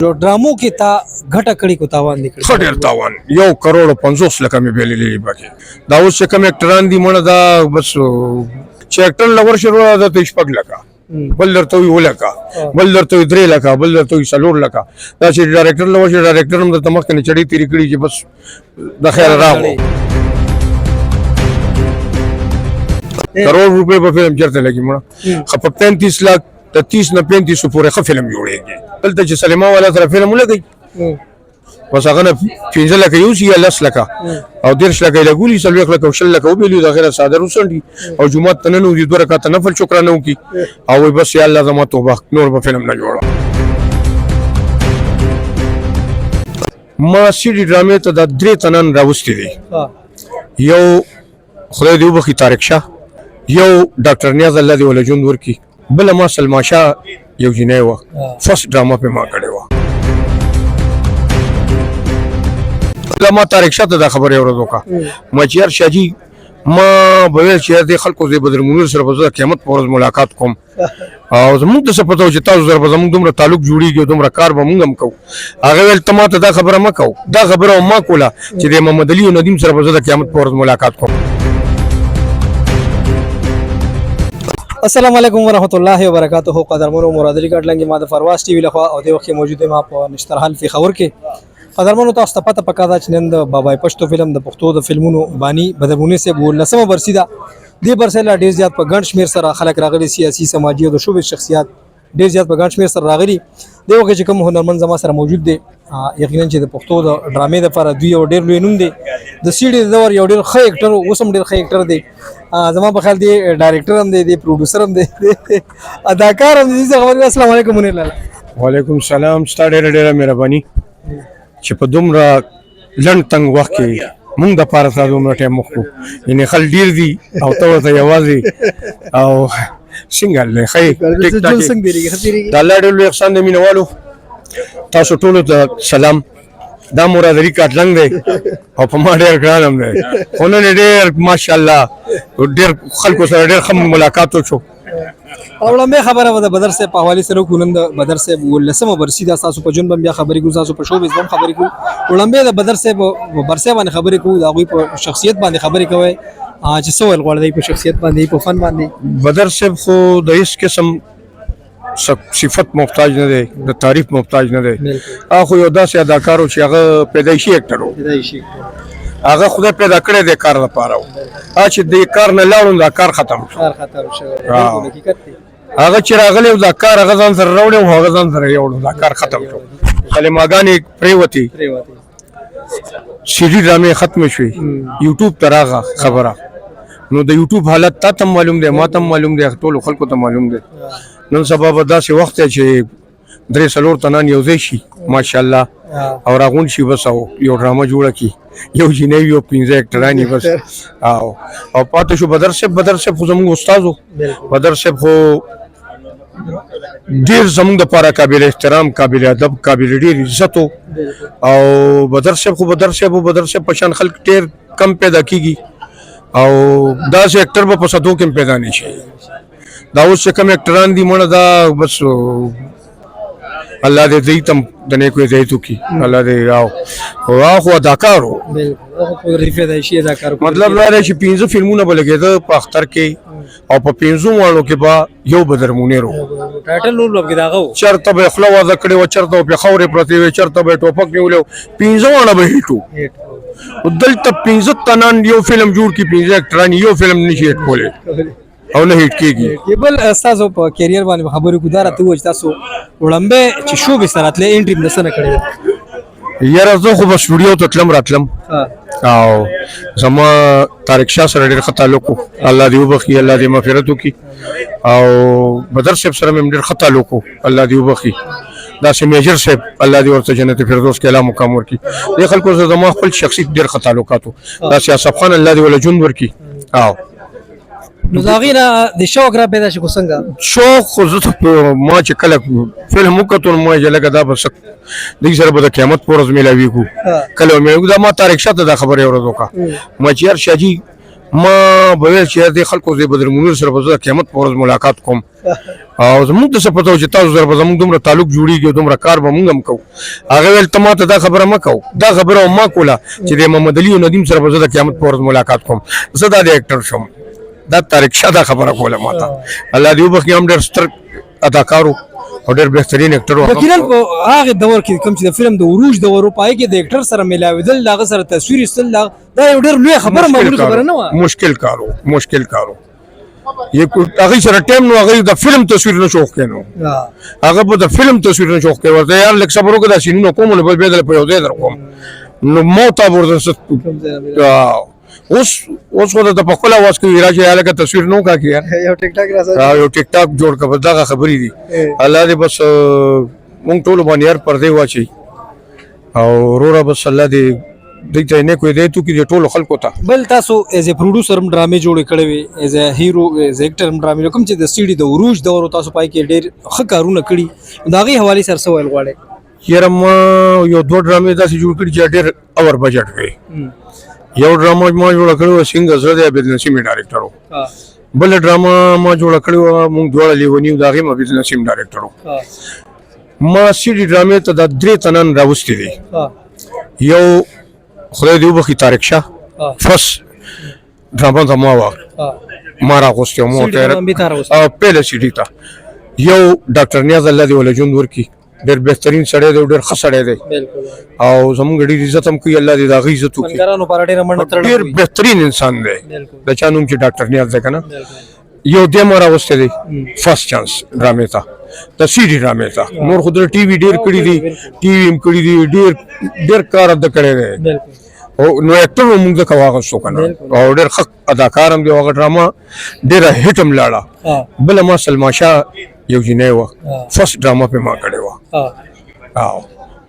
ड्रामो کې تا غټه کړي کو تاوان نکړي خډیر تاوان 1.50 لکه مې بیلې باقي دا اوس چې کوم اکټران دي مړه دا بس چې اکټر لور شروع ده ته شپږ لکه بل درته وي ولکه بل درته وي درې لکه بل درته وي څلور لکه دا چې ډایرکټر لور شي ډایرکټر هم د تمخ نه چړې تیری کړي چې بس د خیر راغو کروڑ روپے په فلم چرته لګي مړه خپ 35 लाख 30 نه 35 پورې خ فلم جوړيږي دلته چې سلیما والا سره فلم ولګي بس هغه نه 15 لکه یو سی 10 لکه او 10 لکه لګولي سلوي لکه او شل لکه وبېلو د غیر صادر وسندي او جمعه تننو دي دوه رکعات نفل شکرانه وکي او بس یا الله زما توبه نور په فلم نه جوړه ما سیډي ډرامې ته د درې تنن راوستي دي یو خدای دې وبخي طارق شاه یو ډاکټر نیاز الله دې ول ژوند ورکی بل ما سلما شاه یو جنې و فرست ډراما په ما کړې و لما طارق شاه ته دا خبره اورېدو کا مچیر شاجي ما به چې د خلکو زی بدر منیر سره په قیامت پر ورځ ملاقات کوم او زموږ د سپتو چې تاسو سره زموږ دومره تعلق جوړیږي دومره کار به موږ هم کوو هغه ول تماته دا خبره ما کوو دا خبره ما کوله چې د محمد علي او ندیم سره په قیامت پر ورځ ملاقات کوم السلام علیکم ورحمۃ اللہ وبرکاتہ قدرمنو مراد علی ګټلنګ ما د فرواز ټي وی لخوا او د وخت موجوده ما په نشترحال فی خبر کې قدرمنو تاسو ته پته پکا دا چې نن د بابای پښتو فلم د پښتو د فلمونو بانی بدرونه سے ولسمه برسیدا دی برسله ډیر زیات په ګڼ شمیر سره خلک راغلي سیاسي سماجی او د شوبې شخصیت ډیر زیات په ګڼ شمیر سره راغلي دی وخت چې کوم هنرمند زما سره موجود دی یقینا چې د پښتو د ډرامې لپاره دوی یو ډیر لوی نوم دی د سیډي دور یو ډیر ښه اکټر اوسم ډیر ښه اکټر دی زما په خیال دی ډایرکټر هم دی پروډوسر هم دی اداکار هم دی السلام علیکم وعلیکم السلام ستاسو ډیره مهرباني چې په دومره لنډ تنګ وخت کې موږ د پاره تاسو دومره ټیم مخکو یعنی خل ډیر دي او ته یوازې او سنگل نه خی ټیک ټاک د الله ډېر احسان دې مينوالو تاسو ټول ته سلام دا مراد علی کټلنګ دی او په ما ډېر ګرانم دی خو نن ډېر ماشاءالله ډېر خلکو سره ډېر خم ملاقات وشو او لمبه خبره و د بدر سے په حواله سره کوم د بدر سے ولسمه برسیدا تاسو په جون بیا خبرې کو تاسو په شو بزم خبرې کو لمبه د بدر سے برسه باندې خبرې کو دا غوي په شخصیت باندې خبرې کوي چې سوال غوړې په شخصیت باندې په فن باندې بدر سے خو د هیڅ قسم صفت محتاج نه دی د تعریف محتاج نه دی اخو یو داسې اداکارو چې هغه پیدایشي اکټر وو پیدایشي هغه خدای پیدا کړی دی کار لپاره چې د کار نه لاړو دا کار ختم شو حقیقت دی هغه چې راغلی دا کار هغه ځان سره راوړی او هغه ځان سره یوړو دا کار ختم شو کلماګانې پریوتی سیډي ډرامې ختم شوې یوټیوب ته راغله خبره نو د یوټیوب حالت تا ته معلوم دی ما ته معلوم دی ټول خلکو ته معلوم دی نن سبا به داسې وخت چې درې څلور تنان یو ځای شي ماشاءالله او راغون شي بس او یو ډرامه جوړه کی یو جنې یو 15 اکټرانی بس او پاتې شو بدر صاحب خو زموږ استادو بدر صاحب خو ډیر زموږ د لپاره قابل احترام قابل ادب قابل ډیر عزت او بدر صاحب په شان خلک ډیر کم پیدا کیږي او دا چې اکټر په صدو کې پیدا نشي دا اوس کوم اکټران دي مړه دا بس الله دې دې تم د نیکو دې تو کی الله دې او خو اداکارو مطلب دا چې 15 فلمونه بلګېده په اختر کې او په 15 وانو کې با یو بدر مونیرو ټایټل نور لګی داغو چرته به خپل وځ کړي و چرته په خورې پرتی و چرته به ټوپک نیولو 15 وانه به هیټو دلته 15 تنان یو فلم جوړ کی 15 اکټران یو فلم نشي هټ کوله او نه هیټ کیږي بل تاسو په کیریئر باندې خبرې کو دارته و چې تاسو وړمبه چې شو به سره تل انټری بنسنه کړی یاره زه خو په سټوډیو ته تلم راتلم او زما طارق شاه سره ډېر تعلق الله دې وبخي الله دې مغفرت وکړي او بدر صاحب سره مې ډېر تعلق الله دې وبخي دا سه میجر صاحب الله دې ورته جنت فردوس کې اعلی مقام ورکړي دې خلکو سره زما خپل شخصي ډېر تعلقاتو دا سیاست خان الله دې ول جون ورکړي او نو زاغینا د شوق را پیدا شو څنګه شوق خو زه ما چې کله فلم وکړم ما چې لګا دا بس د سره به قیامت پورز ملاوي کو کله مې دا ما طارق شاه ته خبره اورېدو کا ما چې شاجي ما به چې د خلکو زی بدر منیر سره په قیامت پورز ملاقات کوم او زموږ ته څه پته و چې تاسو سره به زموږ دومره تعلق جوړېږي دومره کار به موږ هم کوو هغه ویل ته ماته دا خبره مه کوو دا خبره ما کوله چې د محمد علي او ندیم سره به زه د قیامت په ورځ ملاقات کوم زه دا د اکټر شوم دا طارق شاه دا خبره کوله ماته الله دې وبخښي هم ډېر ستر اداکار او ډېر بهترین اکټر و یقینا په هغه دور کې کوم چې د فلم د عروج دور په پای کې د اکټر سره ملاویدل هغه سره تصویر استل دا یو ډېر لوی خبره معمولی خبره نه و مشکل کارو یې هغه سره ټیم نو هغه د فلم تصویر نه شوق کینو هغه په د فلم تصویر نه شوق کوي ورته یار لکه صبر وکړه سینو کوم نو به بدل په یو ځای در کوم نو موت ورته اوس خو د پخپل आवाज کوي راځي الګ تصویر نو کا کیه یو ټیک ټاک راځي یو ټیک ټاک جوړ کړه دا خبرې دي الله دې بس مونږ ټول باندې هر پردې واچي او رورا بس الله دې دته نه کوي دې تو کې ټول خلکو ته بل تاسو ایز ا پروډوسر ډرامې جوړ کړې وي ایز ا هیرو ایز اکټر ډرامې کوم چې د سټډي د عروج دور تاسو پای کې ډېر ښه کارونه کړی دا غي حواله سره سوال غواړي یره ما یو دوه ډرامې داسې جوړ کړي چې ډېر اور بجټ وي یو ډراما ما جوړ کړو څنګه زړه د بزنسي می ډایرکټر وو بل ډراما ما جوړ کړو مونږ دوه لیونیو داغه ما بزنسي می ډایرکټر وو ما سیډي ډرامې ته د درې تنن راوستي دي یو خدای دې وبخي طارق شاه فس ډراما ته ما وا ما راغوستو مو ته او پهله سیډي ته یو ډاکټر نیاز الله دې ول جون ورکی ډېر بهترین سړی دی ډېر ښه سړی دی او زموږ ډېر عزت هم کوي الله دې د هغې عزت وکړي ډېر بهترین انسان دی د چا نوم چې ډاکټر نیاز دی که نه یو دی ما راوستی دی فرسټ چانس ډرامې ته د سی ډي ډرامې ته نور خو د ټي وي ډېر کړي دي ټي وي هم کړي دي ډېر کار د کړی دی او نو اکټر هم موږ ځکه واغستو که نه او ډېر ښه اداکار هم دی هغه ډرامه ډېره هیټ هم لاړه بله ما سلما شاه یو جنۍ وه فرسټ ډرامه پې ما کړې وه او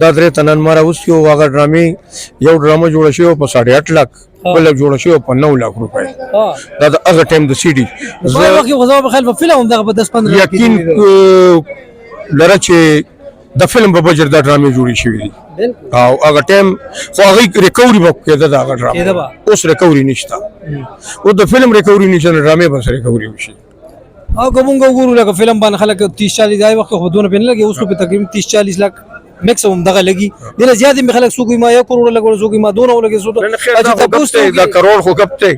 دا درې تنان ما راوستي وو هغه ډرامې یو ډرامه جوړه شوې وه په 8.5 لک بله جوړه شوې وه په 9 لک روپۍ دا د هغه ټایم د سی ډي یقین لره چې د فلم په بجټ دا ډرامې جوړې شوې دي او هغه ټایم خو هغې ریکوري به کېده د هغه ډرامه اوس ریکوري نشته اوس د فلم ریکوري نشته نو ډرامې به ریکوري وشي او کومګ وګورو لکه فلم باندې خلک 30-40 ځای وخت خو دونه پېنه لګي اوس په تقریبا 30-40 لک میکسیمم دغه لګي دله زیات می خلک سوګي ما 1 کروڑ لګول سوګي ما 2 لګي سو دا کروڑ خو کپته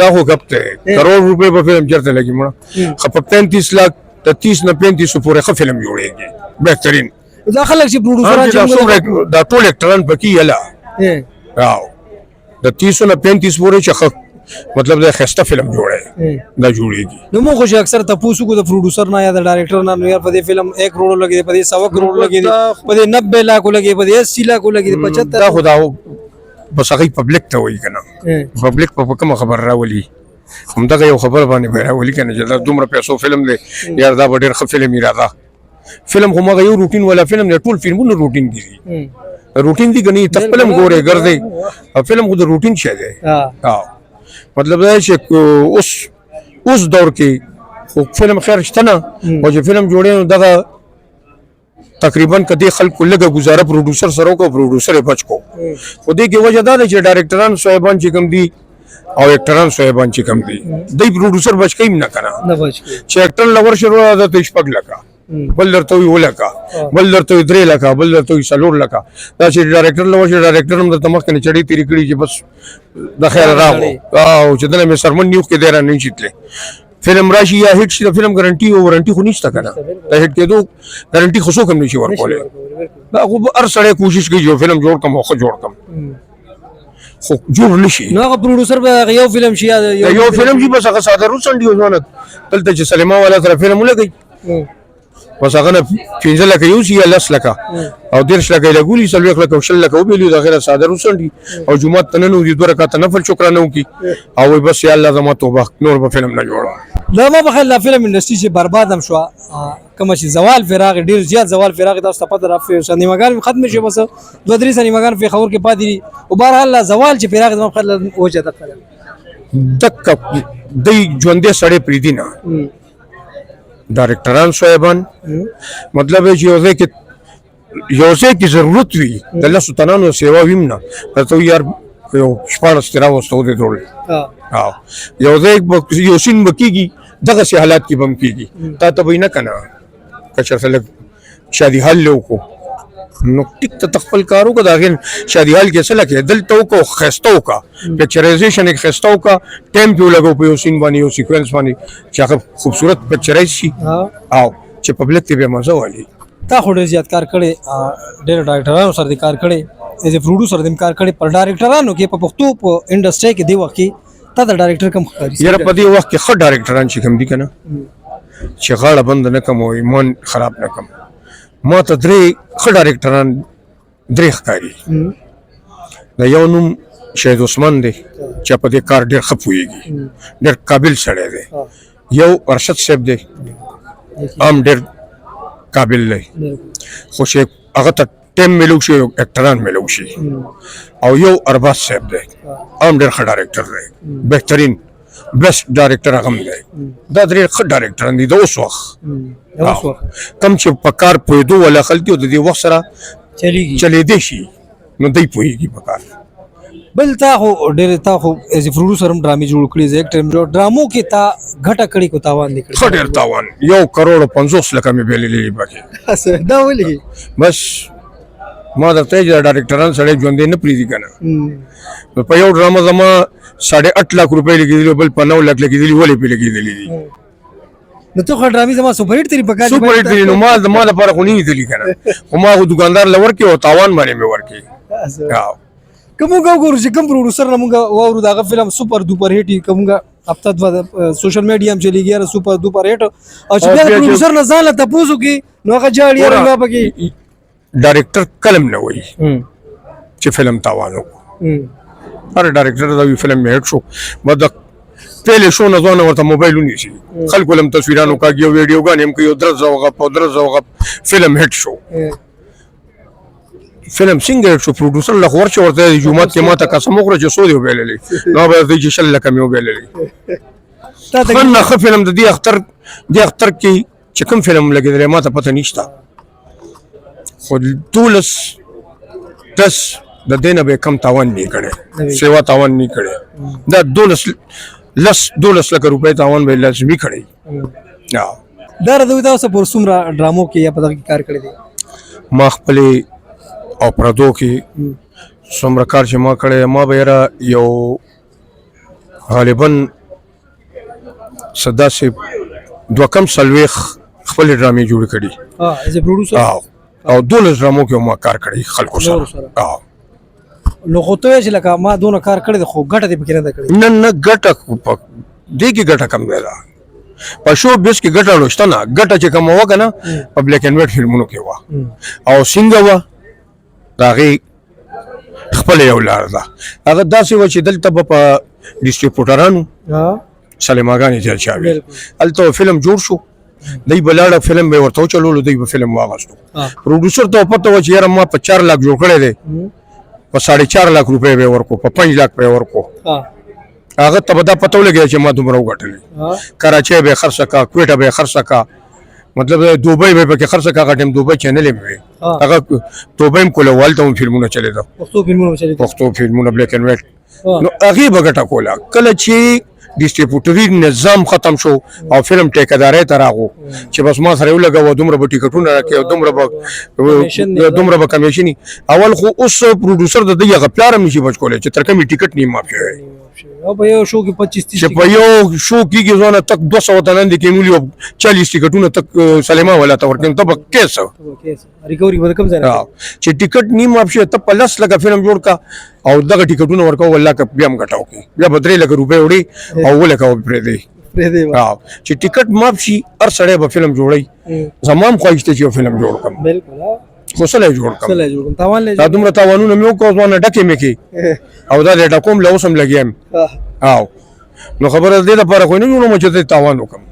دا خو کپته کروڑ روپے په فلم چرته لګي مړه خو په 35 لک ته 30 نه 35 پورې خو فلم جوړيږي بهترین دا خلک چې پروډوسران دا ټول اکټران پکې یلا واو د 30 نه 35 پورې چې مطلب دا خسته فلم جوړه دا جوړیږي نو موږ خو اکثر تاسو کو د پروډوسر نه یا د ډایرکټر نه یا په دې فلم 1 کروڑ لګي په دې 100 کروڑ لګي په دې 90 لک لګي په دې 80 لک لګي 75 دا خدا بس هغه پبلک ته وایي کنه پبلک په کوم خبر راولي هم دا یو خبر باندې راولي کنه چې دا دومره پیسو فلم دی یار دا ډېر ښه فلم راځه فلم خو ما یو روټین ولا فلم نه ټول فلمونه روټین دي روټین دي کني ته فلم ګوره ګرځي فلم خو د روټین شې دی ها مطلب دا چې اوس دور کې خو فلم خیر شته نه او چې فلم جوړې نو دغه تقریبا کدي خلکو لګه گزاره پروډوسر سره کو پروډوسر بچ کو خو دې کې وجه دا چې ډایرکټران صاحبان چې کوم دي او اکټران صاحبان چې کوم دي د پروډوسر بچ کیم نه کنه چې اکټر لور شروع د تشپګ لگا بل درته وی ولکا بل درته 3 لکا بل درته 4 لکا دا چې ډایرکټر لور چې ډایرکټر هم د تمخ کنه چړې تیری کړی چې بس د خیر راغو او چې دنه مې سرمن نیو کې ډیر نه چیتله فلم راشي یا هیټ شي د فلم ګارانټي او وارانټي خو نشته کنه د هیټ کېدو ګارانټي خو څوک هم نشي ورکولای دا خو هر سړی کوشش کوي چې فلم جوړ کم او خو جوړ کم خو جوړ نشي نو هغه پروډوسر به یو فلم شي یو فلم شي بس هغه ساده روسنډي وځونه دلته چې سلیما والا سره فلم ولګي بس هغه نه 15 لکه یو شي یا 10 لکه او 10 لکه لګولي سلوي لکه او شل لکه وبېلو د غیر ساده روسنډي او جمعه تننو دي 2 رکعات نفل شکرانه وکي او بس یا الله زما توبه نور په فلم نه جوړه دا ما په خیال فلم انډستری چې برباد هم شو کوم چې زوال فراغ ډیر زیات زوال فراغ تاسو ته پته راځي سینماګان ختم شي بس 2-3 سینماګان په خبر کې پاتې او بهرحال زوال چې فراغ زما په خیال وجه دک دی ژوندې سړې پریدي نه ډایرکټران صاحبان مطلب چې یو ځای کې ضرورت وي د لاسو تنانو سیوا ویم نه ته یار یو شپاړس تیرا وستو دې ډول یو ځای یو سین بکیږي دغه سي حالات کې بم کیږي تا ته وینا کنه کچر سره شادي حال له کو نو ټیک ته خپل کارو کو داغه شادي حال کې سره کې دل تو کو خستو کا پکچرایزیشن یک خستو کا ټیم پیو لګو په یو سین باندې یو سیکوینس باندې چې هغه خوبصورت پکچرایز شي او چې پبلک ته به مزه والي تا خو ډېر زیات کار کړي ډېر ډایرکټرانو سره د کار کړي ایز ا پروډوسر د کار کړي پر ډایرکټرانو کې په پښتو په انډستری کې دی وخت تا د ډایرکټر کم ښکاري یاره په دې وخت کې ښه ډایرکټران چې کوم دي کنه چې غاړه بند نه کوم او ایمان خراب نه کوم ما ته درې ښه ډایرکټران درې ښکاري د یو نوم شهید عثمان دی چې په دې کار ډېر ښه پوهېږي ډېر قابل سړی دی یو ارشد صاحب دی هم ډېر قابل دی خو چې هغه ته ټیم میلو شي اکټران میلو شي او یو ارباز صاحب دی هم ډېر ښه ډایرکټر دی بهترین بیسټ ډایرکټر هغه دی دا درې ښه ډایرکټران دي د اوس وخت کم چې په کار پوهېدو والا خلک او د دې وخت سره چلېدی شي نو دی پوهېږي په کار بل تا خو ډېر تا خو ایز ا پروډوسر هم ډرامې جوړ کړي زه ایکټر ډرامو کې تا غټه کړي کو تاوان نکړي ښه ډېر تاوان 1.50 لک مې بیللې باقي دا ولې بس ما درته چې ډایرکټران سره ژوندې نه پریدي کنه په یو ډرامه زما 8.5 لک روپۍ لګېدلي بل په 9 لک لګېدلي ولې پې لګېدلي دي نو ته خو ډرامې زما سوپر هټ تری پکا سوپر هټ تری نو ما لپاره خو نه دي کنه خو ما دکاندار لور کې او تاوان باندې مې ورکې کومګه ګورو چې کوم پروډوسر موږ وورو دا فلم سوپر دوپر هټ کومګه هفته د سوشل میډیا هم چلیږي سوپر دوپر هټ او چې بیا پروډوسر نه ځاله تاسو کې نو هغه جاړي رنګا پکې ډایرکټر کلم نه وایي چې فلم تاوان وکړو هر ډایرکټر دا فلم هټ شو مد پہلے شو نه ځونه ورته موبایل ونیسي خلکو لم تصویرانو کاږي ویډیو غان هم کوي درځوغه فلم هټ شو فلم څنګه شو پروډوسر له ورچ ورته جمعه کې ماته قسم وکړه چې سودی وبېللې نو به دې چې شل لکه مې وبېللې فن خو فلم د دې اختر کې چې کوم فلم لګیدل ماته پته نشته خو دولس 10 د دینه به کم تاوان نه کړي سیوا تاوان نه کړي دا 12 لک روپۍ تاوان به لازمي کړي دا راځي تاسو پر څومره ډرامو کې یا په دغه کار کړی دی ما خپل او پردو کې څومره کار چې ما کړی ما به یو غالبا صدا سي دوه کم سلويخ خپل ډرامې جوړ کړي ایز ا پروډوسر او 12 ډرامو کې ما کار کړی خلکو سره نو خو ته چې لکه ما دونه کار کړی خو ګټه دې پکې نه کړی نه ګټه دې کې ګټه کم دی په شو بیس کې ګټه لوشته نه ګټه چې کوم وکنه په بلیک اینڈ وایټ فلمونو کې وا او څنګه وا داغه خپل یو لار ده هغه داسې و چې دلته په ډیسټریبیوټرانو سلیماګانې ځل چاوي الته فلم جوړ شو دای بلاړه فلم به ورته چلولو دای په فلم واغستو پروډوسر ته پته و چې یاره ما په 4 لک جوړ کړی دی په 4.5 لک روپۍ به ورکو په 5 لک به ورکو هغه ته دا پته ولګی چې ما دومره وګټلې کراچۍ به خرڅ کا کوټه به خرڅ کا مطلب دوبۍ به پکې خرڅ کا غټم دوبۍ چینل مې هغه دوبۍ کوله والته فلمونه چلیدا پښتو فلمونه بلیک اینڈ وایټ نو هغه بغټه کوله کله چې ډیسټریبیوټري نظام ختم شو او فلم ټیکداري ته راغو چې بس ما سره ولګو دومره به ټیکټونه راکې دومره به کمیشني اول خو اوس پروډوسر د دغه پلارم نشي بچ کولای چې تر کومه ټیکټ نه ماف شي او په یو شو کې 25 چې په یو شو کې ځونه تک 200 تنن دي کې مولي 40 ټیکټونه تک سلیما ولا تا ورکم ته کیسه ریکوري به کم ځای چې ټیکټ نه ماف شي ته په 10 لک فلم جوړ کا او دغه ټیکټونه ورکو والله ک بیا مګټاو کې بیا 3 لک روپے وړي او ولکه پرې دی چې ټیکټ ماف شي هر سړی به فلم جوړي زمام خوښته چې فلم جوړ کم بالکل خو سره جوړ کم دا دومره تاوانونه مې وکړو ځوانه ډکه مې کې او دا ډټا کوم لوسم لګیم او نو خبره دې لپاره خو نه نو چې تاوان وکم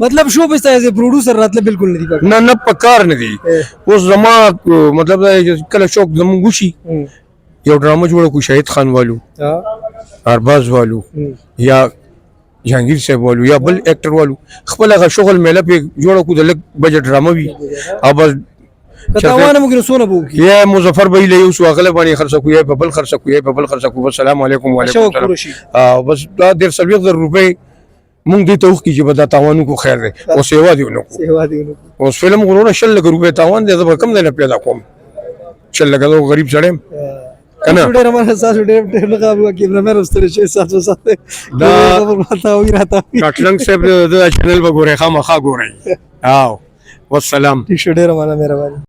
مطلب شو به ایز ا پروډوسر راتله بالکل نه دی نه پکار نه دی اوس زما مطلب کله شوق زموږ شي یو ډرامه جوړ کو شهید خان والو ارباز والو یا جهانگیر صاحب والو یا بل ایکټر والو خپل هغه شغل مېله په جوړ کو د لګ بجټ ډرامه وي او بس کتاوانه ممکن سونه بو کی یا مظفر بھائی له یو سواغله باندې خرڅ کوی په بل خرڅ کوی السلام علیکم وعلیکم السلام بس دا 1.5 روپے مونږ دې ته وکړي چې به دا تاوان وکړو خیر دی او سیوا دې ونه کړو سیوا دی نو اوس فلم غرونه 100 لکه روپۍ تاوان دی زه به کم ځای نه پیدا کوم 100 لکه زه غریب سړی یم که نه ډېر مانه تاسو ډېر نه قابو کې نه مې رستل شي تاسو سره دا خبر پتا وي راته ډاکټر لنګ صاحب د چینل به ګورئ خامخا ګورئ او والسلام ټیک شو ډېر مانه مهرباني